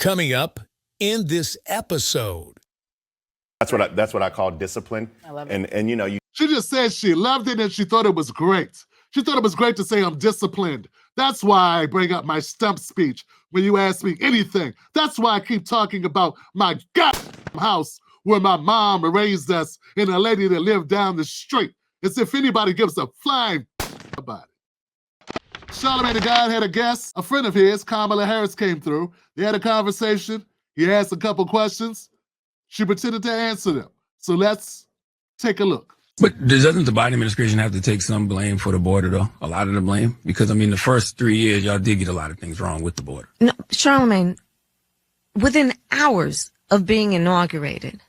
Coming up in this episode. That's what I call discipline. I love it. And you know, She just said she loved it and she thought it was great. She thought it was great to say I'm disciplined. That's why I bring up my stump speech when you ask me anything. That's why I keep talking about my house where my mom raised us and a lady that lived down the street. As if anybody gives a flying about it. Charlamagne the God had a guest. A friend of his, Kamala Harris, came through. They had a conversation. He asked a couple questions. She pretended to answer them. So let's take a look. But doesn't the Biden administration have to take some blame for the border, though? A lot of the blame? Because, I mean, the first 3 years, y'all did get a lot of things wrong with the border. No, Charlamagne, within hours of being inaugurated,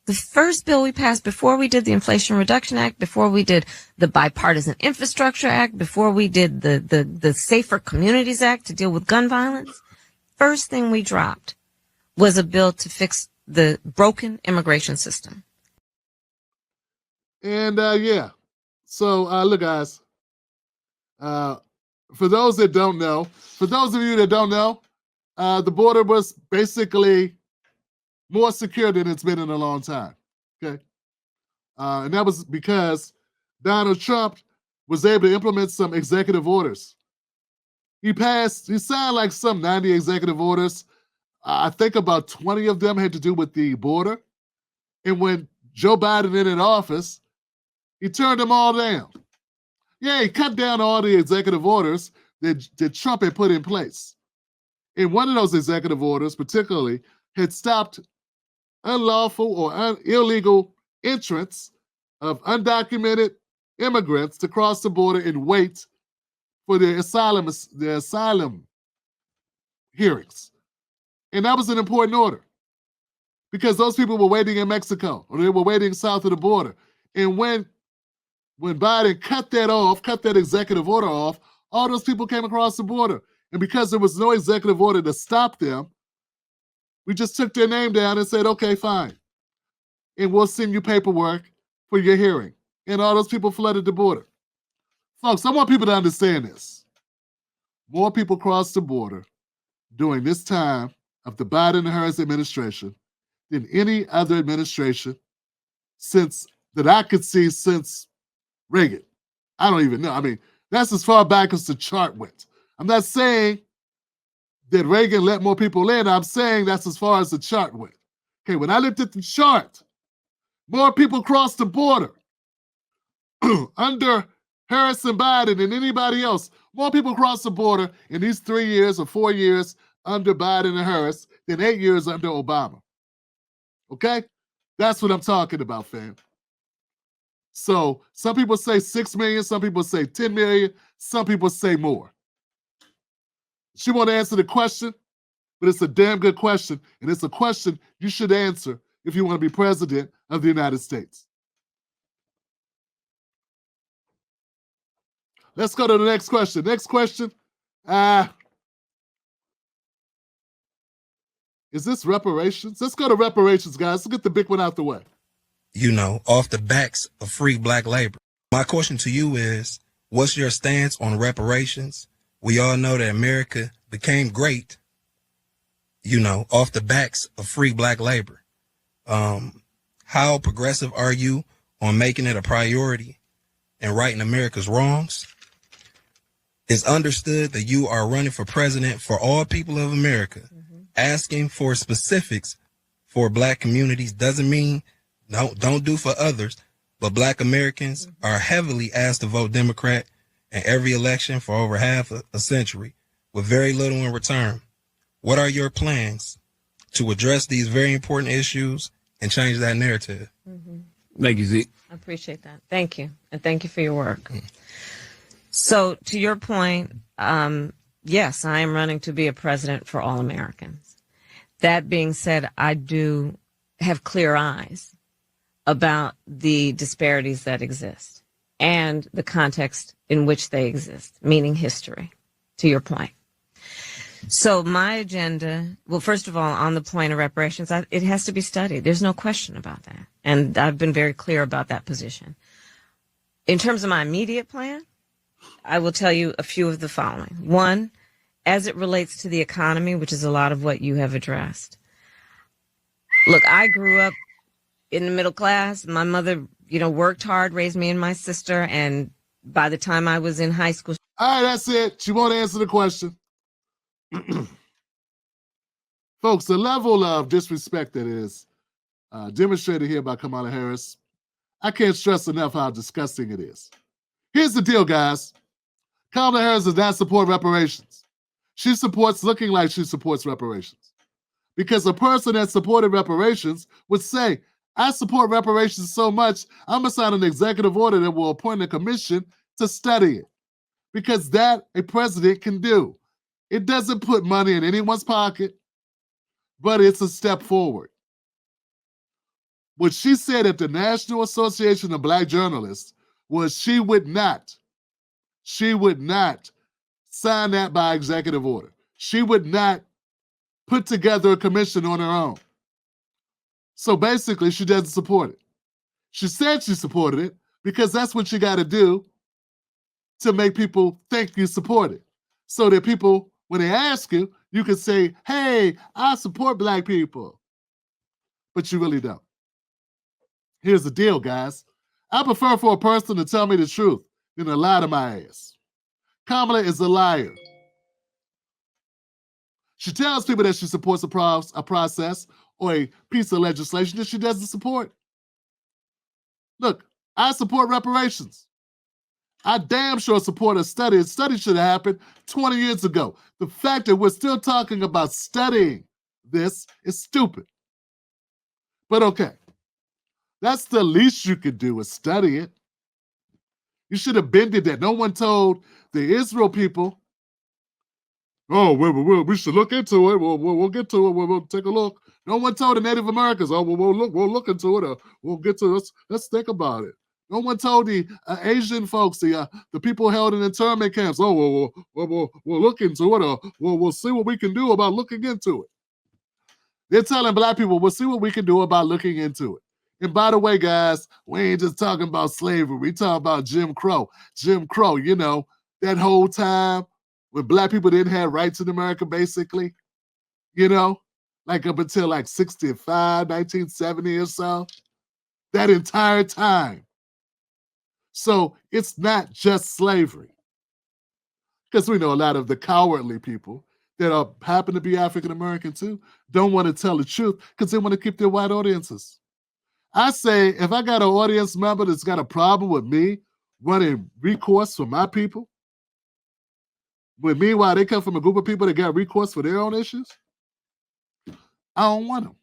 the first bill we passed before we did the Inflation Reduction Act, before we did the Bipartisan Infrastructure Act, before we did the Safer Communities Act to deal with gun violence, first thing we dropped was a bill to fix the broken immigration system. And yeah, so look, guys, for those that don't know, for those of you that don't know, the border was basically more secure than it's been in a long time. Okay. And that was because Donald Trump was able to implement some executive orders. He signed like some 90 executive orders. I think about 20 of them had to do with the border. And when Joe Biden entered office, he turned them all down. Yeah, he cut down all the executive orders that Trump had put in place. And one of those executive orders, particularly, had stopped unlawful or illegal entrance of undocumented immigrants to cross the border and wait for their asylum hearings. And that was an important order because those people were waiting in Mexico or they were waiting south of the border. And when Biden cut that executive order off, all those people came across the border. And because there was no executive order to stop them, we just took their name down and said, okay, fine. And we'll send you paperwork for your hearing. And all those people flooded the border. Folks, I want people to understand this. More people crossed the border during this time of the Biden and Harris administration than any other administration that I could see since Reagan. I don't even know. I mean, that's as far back as the chart went. I'm not saying that Reagan let more people in. I'm saying that's as far as the chart went. Okay, when I looked at the chart, more people crossed the border under Harris and Biden than anybody else. More people crossed the border in these 3 years or 4 years under Biden and Harris than 8 years under Obama. Okay? That's what I'm talking about, fam. So some people say 6 million, some people say 10 million, some people say more. She won't answer the question, but it's a damn good question, and it's a question you should answer if you want to be president of the United States. Let's go to the next question. Next question. Is this reparations? Let's go to reparations, guys. Let's get the big one out the way. You know, off the backs of free black labor. My question to you is, what's your stance on reparations? We all know that America became great, you know, off the backs of free black labor. How progressive are you on making it a priority and righting America's wrongs? It's understood that you are running for president for all people of America. Asking for specifics for black communities doesn't mean don't do for others, but black Americans are heavily asked to vote Democrat in every election for over half a century with very little in return. What are your plans to address these very important issues and change that narrative? Thank you, Zeke. I appreciate that. Thank you. And thank you for your work. So to your point, yes, I am running to be a president for all Americans. That being said, I do have clear eyes about the disparities that exist and the context in which they exist, meaning history, to your point. So my agenda, well, first of all, on the point of reparations, it has to be studied. There's no question about that. And I've been very clear about that position. In terms of my immediate plan, I will tell you a few of the following. One, as it relates to the economy, which is a lot of what you have addressed. Look, I grew up in the middle class. My mother, worked hard, raised me and my sister. And by the time I was in high school. All right, that's it. She won't answer the question. Folks, the level of disrespect that is demonstrated here by Kamala Harris, I can't stress enough how disgusting it is. Here's the deal, guys. Kamala Harris does not support reparations. She supports looking like she supports reparations. Because a person that supported reparations would say, I support reparations so much, I'm going to sign an executive order that will appoint a commission to study it. Because that a president can do. It doesn't put money in anyone's pocket, but it's a step forward. What she said at the National Association of Black Journalists was she would not sign that by executive order. She would not put together a commission on her own. So basically, she doesn't support it. She said she supported it because that's what you got to do to make people think you support it. So that people, when they ask you, you can say, hey, I support Black people. But you really don't. Here's the deal, guys. I prefer for a person to tell me the truth than to lie to my ass. Kamala is a liar. She tells people that she supports a process or a piece of legislation that she doesn't support. Look, I support reparations. I damn sure support a study. A study should have happened 20 years ago. The fact that we're still talking about studying this is stupid. But okay, that's the least you could do is study it. You should have been did that. No one told the Israel people, oh, we should look into it. We'll get to it. We'll take a look. No one told the Native Americans, oh, we'll look into it. Or we'll get to it. Let's think about it. No one told the Asian folks, the people held in internment camps, oh, we'll look into it. Or we'll see what we can do about looking into it. They're telling Black people, we'll see what we can do about looking into it. And by the way, guys, we ain't just talking about slavery. We talking about Jim Crow. Jim Crow, that whole time when Black people didn't have rights in America, basically, like up until like 65, 1970 or so, that entire time. So it's not just slavery. Because we know a lot of the cowardly people that happen to be African American too don't want to tell the truth because they want to keep their white audiences. I say, if I got an audience member that's got a problem with me running recourse for my people, but meanwhile they come from a group of people that got recourse for their own issues, I don't want them.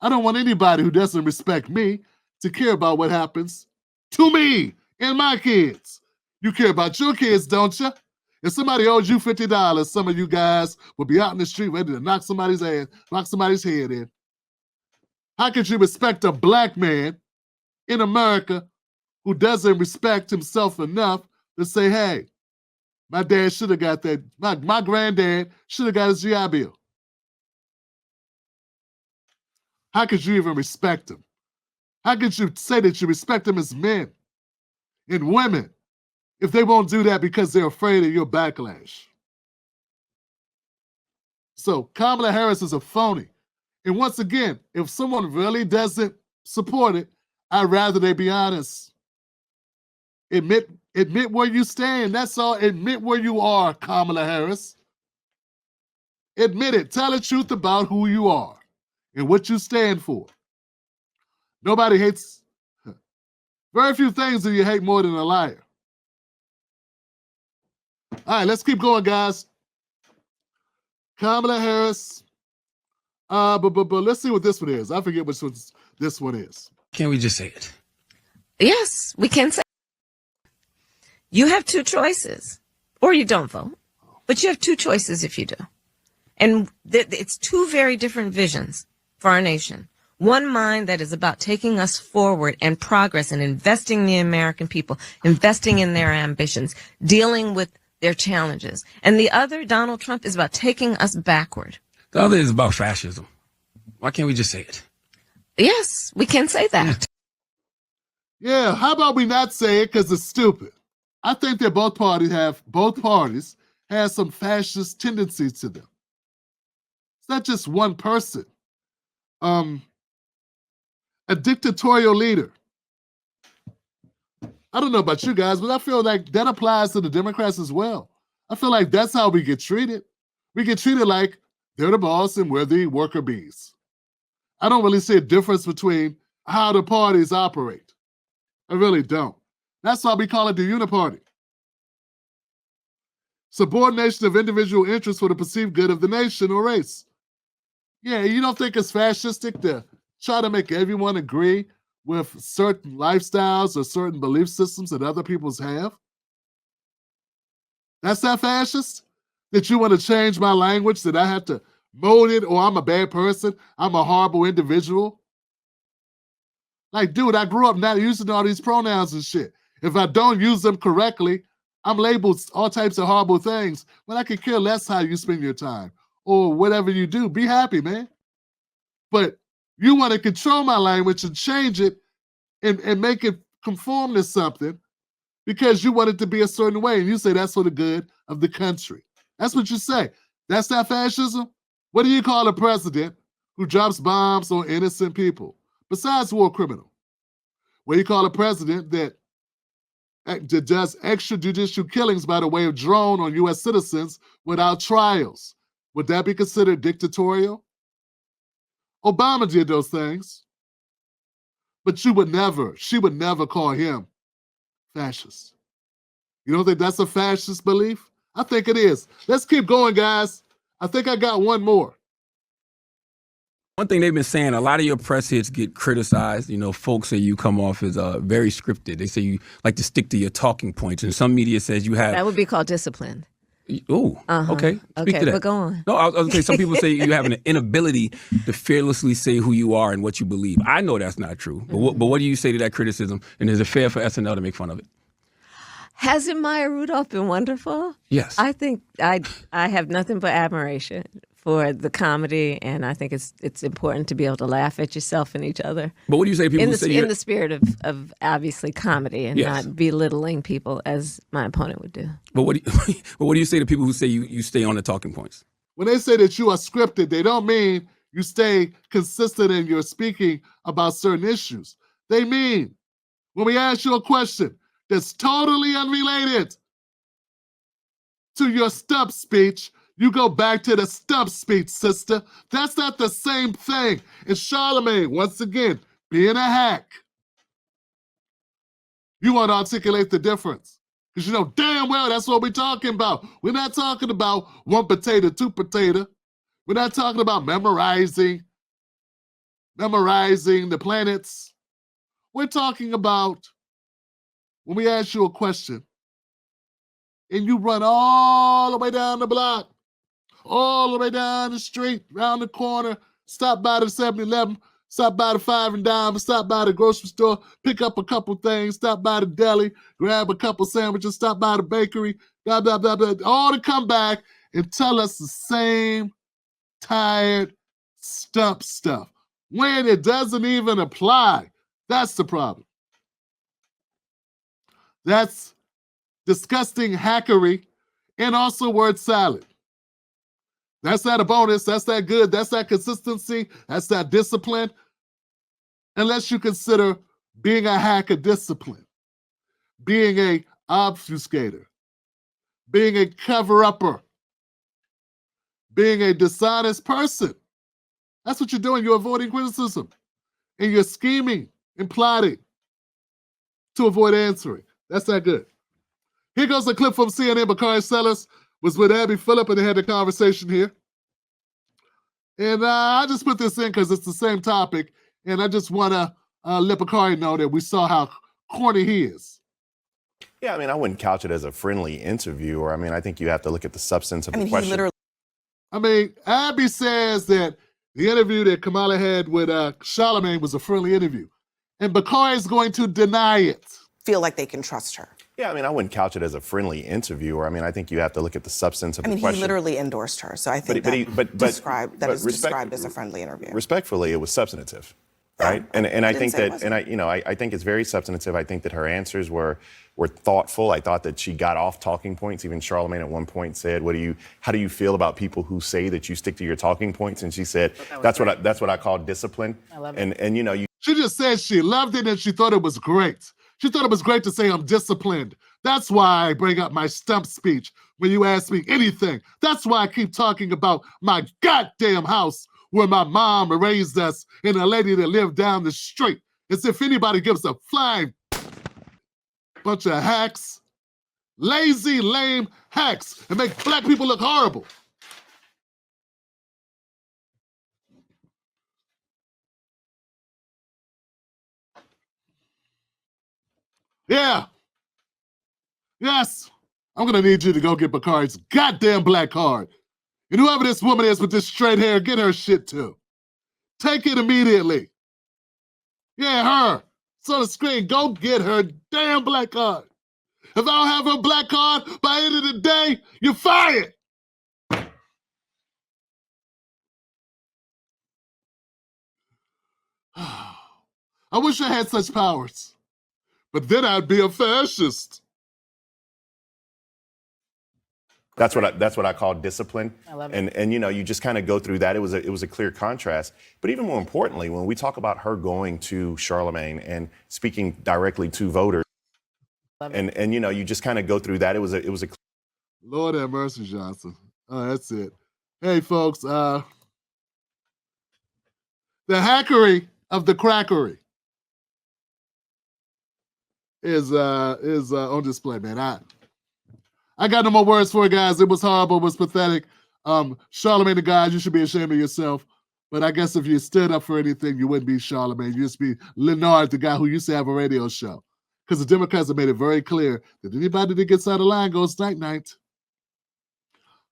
I don't want anybody who doesn't respect me to care about what happens to me and my kids. You care about your kids, don't you? If somebody owes you $50, some of you guys will be out in the street ready to knock somebody's head in. How could you respect a Black man in America who doesn't respect himself enough to say, hey, my dad should have got that, my granddad should have got his GI Bill? How could you even respect him? How could you say that you respect them as men and women if they won't do that because they're afraid of your backlash? So Kamala Harris is a phony. And once again, if someone really doesn't support it, I'd rather they be honest. Admit where you stand. That's all. Admit where you are, Kamala Harris. Admit it. Tell the truth about who you are and what you stand for. Nobody hates, very few things do you hate more than a liar. All right, let's keep going, guys. Kamala Harris. But let's see what this one is. I forget which one this one is. Can't we just say it? Yes, we can say it. You have two choices, or you don't vote, but you have two choices if you do. And it's two very different visions for our nation. One mind that is about taking us forward and progress and investing in the American people, investing in their ambitions, dealing with their challenges. And the other, Donald Trump, is about taking us backward. The other is about fascism. Why can't we just say it? Yes, we can say that. Yeah, how about we not say it because it's stupid? I think that both parties has some fascist tendencies to them. It's not just one person. A dictatorial leader. I don't know about you guys, but I feel like that applies to the Democrats as well. I feel like that's how we get treated. We get treated like they're the boss and we're the worker bees. I don't really see a difference between how the parties operate. I really don't. That's why we call it the uniparty. Subordination of individual interests for the perceived good of the nation or race. Yeah, you don't think it's fascistic to try to make everyone agree with certain lifestyles or certain belief systems that other people's have? That's not fascist? That you want to change my language, that I have to mold it, or I'm a bad person, I'm a horrible individual? Like, dude, I grew up not using all these pronouns and shit. If I don't use them correctly, I'm labeled all types of horrible things, but I could care less how you spend your time or whatever you do. Be happy, man. But you want to control my language and change it and make it conform to something because you want it to be a certain way. And you say that's for the good of the country. That's what you say. That's not fascism? What do you call a president who drops bombs on innocent people besides war criminal? What do you call a president that does extrajudicial killings by the way of drone on U.S. citizens without trials? Would that be considered dictatorial? Obama did those things, but she would never call him fascist. You don't think that's a fascist belief? I think it is. Let's keep going, guys. I think I got one more. One thing they've been saying, a lot of your press hits get criticized. You know, folks say you come off as very scripted. They say you like to stick to your talking points. And some media says you have... That would be called disciplined. Oh, okay. Speak to that. But go on. No, I was going to say some people say you have an inability to fearlessly say who you are and what you believe. I know that's not true. But what do you say to that criticism? And is it fair for SNL to make fun of it? Hasn't Maya Rudolph been wonderful? Yes. I think I have nothing but admiration for the comedy, and I think it's important to be able to laugh at yourself and each other. But what do you say to people who say in the spirit of obviously comedy and not belittling people as my opponent would do? But what do you say to people who say you stay on the talking points? When they say that you are scripted, they don't mean you stay consistent in your speaking about certain issues. They mean when we ask you a question that's totally unrelated to your stump speech, you go back to the stump speech, sister. That's not the same thing. And Charlamagne, once again, being a hack, you want to articulate the difference. Because you know damn well that's what we're talking about. We're not talking about one potato, two potato. We're not talking about memorizing the planets. We're talking about when we ask you a question and you run all the way down the block, all the way down the street, round the corner, stop by the 7-Eleven, stop by the 5 and Dime, stop by the grocery store, pick up a couple things, stop by the deli, grab a couple sandwiches, stop by the bakery, blah, blah, blah, blah, all to come back and tell us the same tired stump stuff when it doesn't even apply. That's the problem. That's disgusting hackery and also word salad. That's not a bonus. That's not good. That's not consistency. That's not discipline. Unless you consider being a hacker discipline, being a obfuscator, being a cover-upper, being a dishonest person. That's what you're doing. You're avoiding criticism. And you're scheming and plotting to avoid answering. That's not good. Here goes a clip from CNN. Bakari Sellers was with Abby Phillip and they had a conversation here. And I just put this in because it's the same topic. And I just want to let Bakari know that we saw how corny he is. Yeah, I mean, I wouldn't couch it as a friendly interview. Or, I mean, I think you have to look at the substance of the question. Abby says that the interview that Kamala had with Charlamagne was a friendly interview. And Bakari is going to deny it. Feel like they can trust her. Yeah, I mean, I wouldn't couch it as a friendly interview. Or, I mean, I think you have to look at the substance of the question. He literally endorsed her. So I think described as a friendly interview. Respectfully, it was substantive. right? And I didn't think say it that, and I think it's very substantive. I think that her answers were thoughtful. I thought that she got off talking points. Even Charlamagne at one point said, how do you feel about people who say that you stick to your talking points? And she said, that's what I call discipline. I love it. And you She just said she loved it and she thought it was great. She thought it was great to say I'm disciplined. That's why I bring up my stump speech when you ask me anything. That's why I keep talking about my goddamn house where my mom raised us and a lady that lived down the street. As if anybody gives a flying bunch of hacks, lazy, lame hacks, and make black people look horrible. Yeah. Yes. I'm going to need you to go get Bakari's goddamn black card. And whoever this woman is with this straight hair, get her shit too. Take it immediately. Yeah, her. It's on the screen. Go get her damn black card. If I don't have her black card by the end of the day, you're fired. I wish I had such powers. But then I'd be a fascist. That's what I call discipline. I love it. And you just kind of go through that. It was a clear contrast. But even more importantly, when we talk about her going to Charlamagne and speaking directly to voters, and you just kind of go through that. It was a Lord have mercy, Johnson. Oh, that's it. Hey, folks. The hackery of the crackery is on display, man. I got no more words for it, guys. It was horrible. It was pathetic. Charlamagne the guy, you should be ashamed of yourself. But I guess if you stood up for anything, you wouldn't be Charlamagne. You'd just be Leonard, the guy who used to have a radio show. Because the Democrats have made it very clear that anybody that gets out of line goes night-night.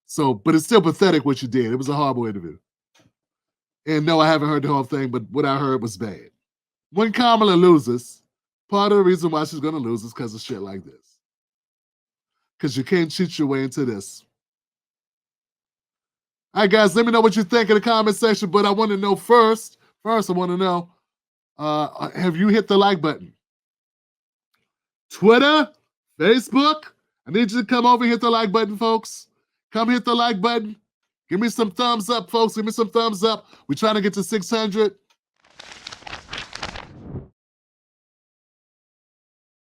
So, but it's still pathetic what you did. It was a horrible interview. And no, I haven't heard the whole thing, but what I heard was bad. When Kamala loses, part of the reason why she's going to lose is because of shit like this. Because you can't cheat your way into this. All right, guys, let me know what you think in the comment section, but I want to know first I want to know, have you hit the like button? Twitter, Facebook, I need you to come over and hit the like button, folks. Come hit the like button. Give me some thumbs up, folks. Give me some thumbs up. We're trying to get to 600.